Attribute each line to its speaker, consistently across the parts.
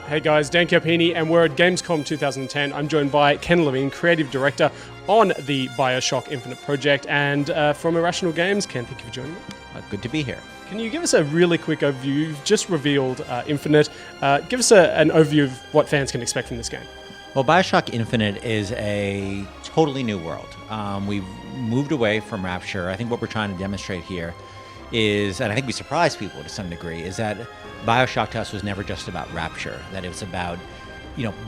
Speaker 1: Hey guys, Dan Chiappini, and we're at GamesCom 2010. I'm joined by Ken Levine, Creative Director on the Bioshock Infinite project, and from Irrational Games. Ken, thank you for joining me.
Speaker 2: Good to be here.
Speaker 1: Can you give us a really quick overview? You've just revealed Infinite. Give us an overview of what fans can expect from this game.
Speaker 2: Well, Bioshock Infinite is a totally new world. We've moved away from Rapture. I think what we're trying to demonstrate here is, and I think we surprise people to some degree, is that Bioshock to us was never just about Rapture, that it was about,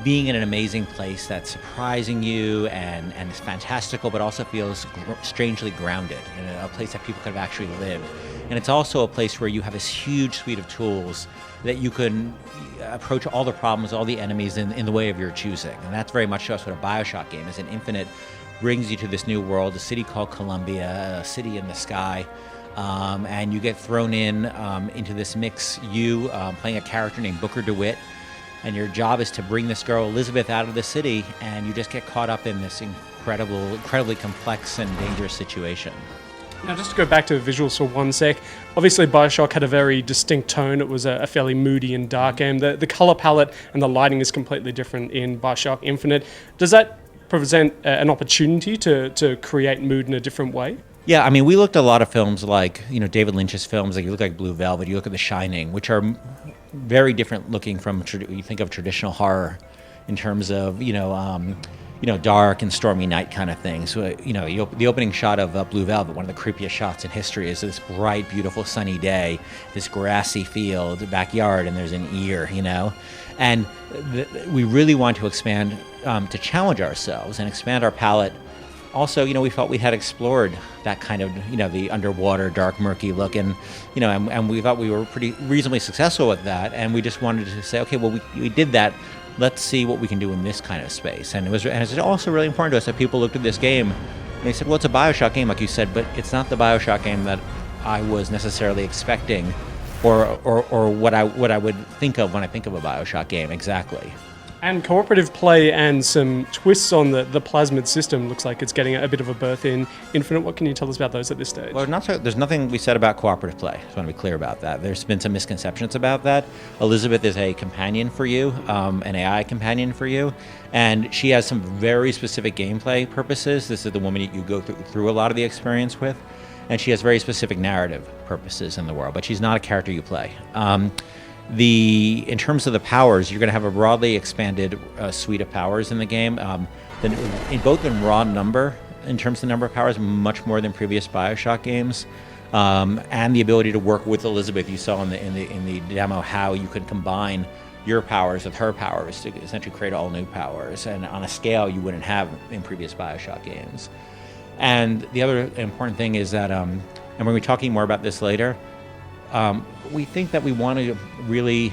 Speaker 2: being in an amazing place that's surprising you and is fantastical, but also feels strangely grounded in a place that people could have actually lived. And it's also a place where you have this huge suite of tools that you can approach all the problems, all the enemies in the way of your choosing. And that's very much to us what a Bioshock game is. And Infinite brings you to this new world, a city called Columbia, a city in the sky. And you get thrown into this mix, playing a character named Booker DeWitt, and your job is to bring this girl Elizabeth out of the city, and you just get caught up in this incredibly complex and dangerous situation.
Speaker 1: Now, just to go back to the visuals for one sec, obviously Bioshock had a very distinct tone. It was a fairly moody and dark game. The color palette and the lighting is completely different in Bioshock Infinite. Does that present an opportunity to create mood in a different way?
Speaker 2: Yeah, I mean, we looked at a lot of films like, David Lynch's films, like you look like Blue Velvet, you look at The Shining, which are very different looking from, you think of traditional horror in terms of, dark and stormy night kind of thing. So, the opening shot of Blue Velvet, one of the creepiest shots in history, is this bright, beautiful, sunny day, this grassy field, backyard, and there's an ear, And we really want to expand, to challenge ourselves and expand our palette. Also, we felt we had explored that kind of, the underwater, dark, murky look, and we thought we were pretty reasonably successful with that, and we just wanted to say, okay, well, we did that. Let's see what we can do in this kind of space. And it's also really important to us that people looked at this game and they said, well, it's a Bioshock game, like you said, but it's not the Bioshock game that I was necessarily expecting, or what I would think of when I think of a Bioshock game exactly.
Speaker 1: And cooperative play and some twists on the plasmid system looks like it's getting a bit of a birth in Infinite. What can you tell us about those at this stage?
Speaker 2: Well, there's nothing we said about cooperative play. I just want to be clear about that. There's been some misconceptions about that. Elizabeth is a companion for you, an AI companion for you, and she has some very specific gameplay purposes. This is the woman you go through a lot of the experience with, and she has very specific narrative purposes in the world, but she's not a character you play. In terms of the powers, you're going to have a broadly expanded suite of powers in the game. Both in raw number, in terms of the number of powers, much more than previous Bioshock games, and the ability to work with Elizabeth. You saw in the demo how you could combine your powers with her powers to essentially create all new powers, and on a scale you wouldn't have in previous Bioshock games. And the other important thing is that, and we're going to be talking more about this later, we think that we want to really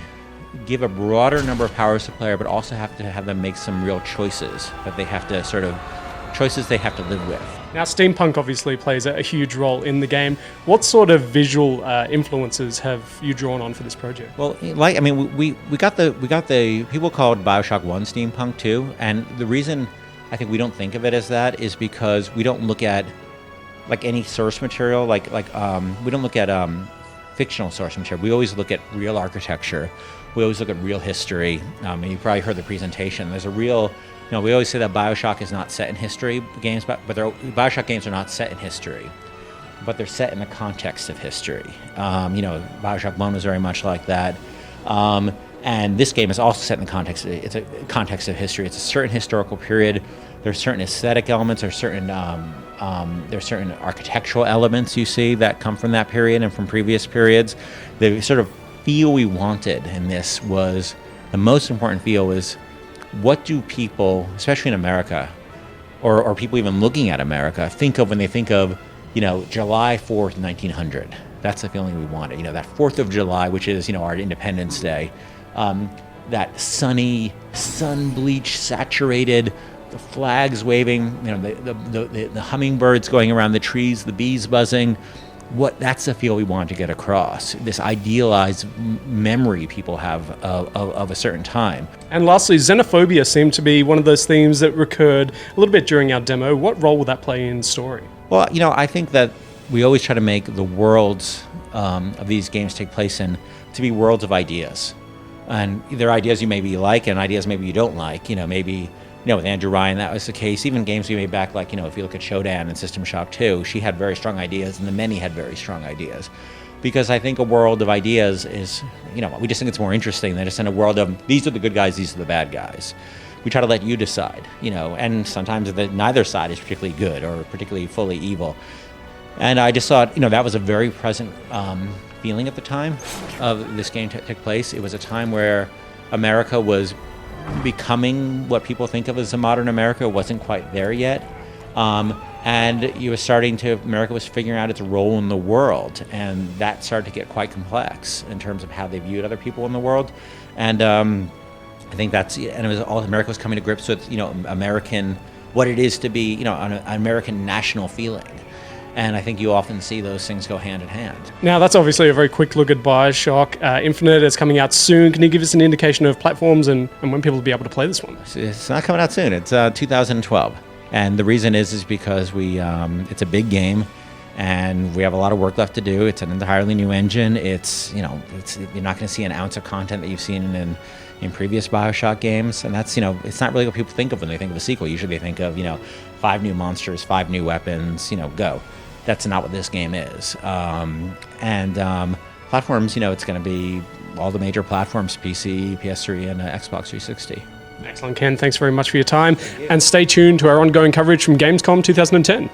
Speaker 2: give a broader number of powers to the player, but also have to have them make some real choices that they have to choices they have to live with.
Speaker 1: Now, steampunk obviously plays a huge role in the game. What sort of visual influences have you drawn on for this project?
Speaker 2: Well, we got the people called Bioshock 1 steampunk too, and the reason I think we don't think of it as that is because we don't look at like any source material, we don't look at fictional source material. We always look at real architecture. We always look at real history. And you probably heard the presentation. There's a real, we always say that Bioshock is not set in history games, but Bioshock games are not set in history, but they're set in the context of history. Bioshock 1 was very much like that. And this game is also set in the context. It's a context of history. It's a certain historical period. There's certain aesthetic elements. There's certain architectural elements you see that come from that period and from previous periods. The sort of feel we wanted in this was, the most important feel is, what do people, especially in America, or people even looking at America, think of when they think of, July 4th, 1900. That's the feeling we wanted. That 4th of July, which is, our Independence Day. That sunny, sun-bleached, saturated, the flags waving, the hummingbirds going around the trees, the bees buzzing. That's the feel we want to get across. This idealized memory people have of a certain time.
Speaker 1: And lastly, xenophobia seemed to be one of those themes that recurred a little bit during our demo. What role will that play in story?
Speaker 2: Well, I think that we always try to make the worlds of these games take place in to be worlds of ideas. And there are ideas you maybe like and ideas maybe you don't like. Maybe with Andrew Ryan, that was the case. Even games we made back, like, if you look at Shodan and System Shock 2, she had very strong ideas, and the many had very strong ideas. Because I think a world of ideas is, we just think it's more interesting than just in a world of, these are the good guys, these are the bad guys. We try to let you decide, and sometimes neither side is particularly good or particularly fully evil. And I just thought, that was a very present feeling at the time of this game took place. It was a time where America was becoming what people think of as a modern America. It wasn't quite there yet. And America was figuring out its role in the world. And that started to get quite complex in terms of how they viewed other people in the world. And I think America was coming to grips with, American, what it is to be, an American national feeling. And I think you often see those things go hand in hand. Now,
Speaker 1: that's obviously a very quick look at Bioshock Infinite. It's coming out soon. Can you give us an indication of platforms and when people will be able to play this one?
Speaker 2: It's not coming out soon. It's 2012. And the reason is because it's a big game, and we have a lot of work left to do. It's an entirely new engine. You're not going to see an ounce of content that you've seen in previous Bioshock games. And that's, it's not really what people think of when they think of a sequel. Usually they think of, 5 new monsters, 5 new weapons, go. That's not what this game is. Platforms, it's going to be all the major platforms, PC, PS3, and Xbox 360.
Speaker 1: Excellent, Ken. Thanks very much for your time. And stay tuned to our ongoing coverage from GamesCom 2010.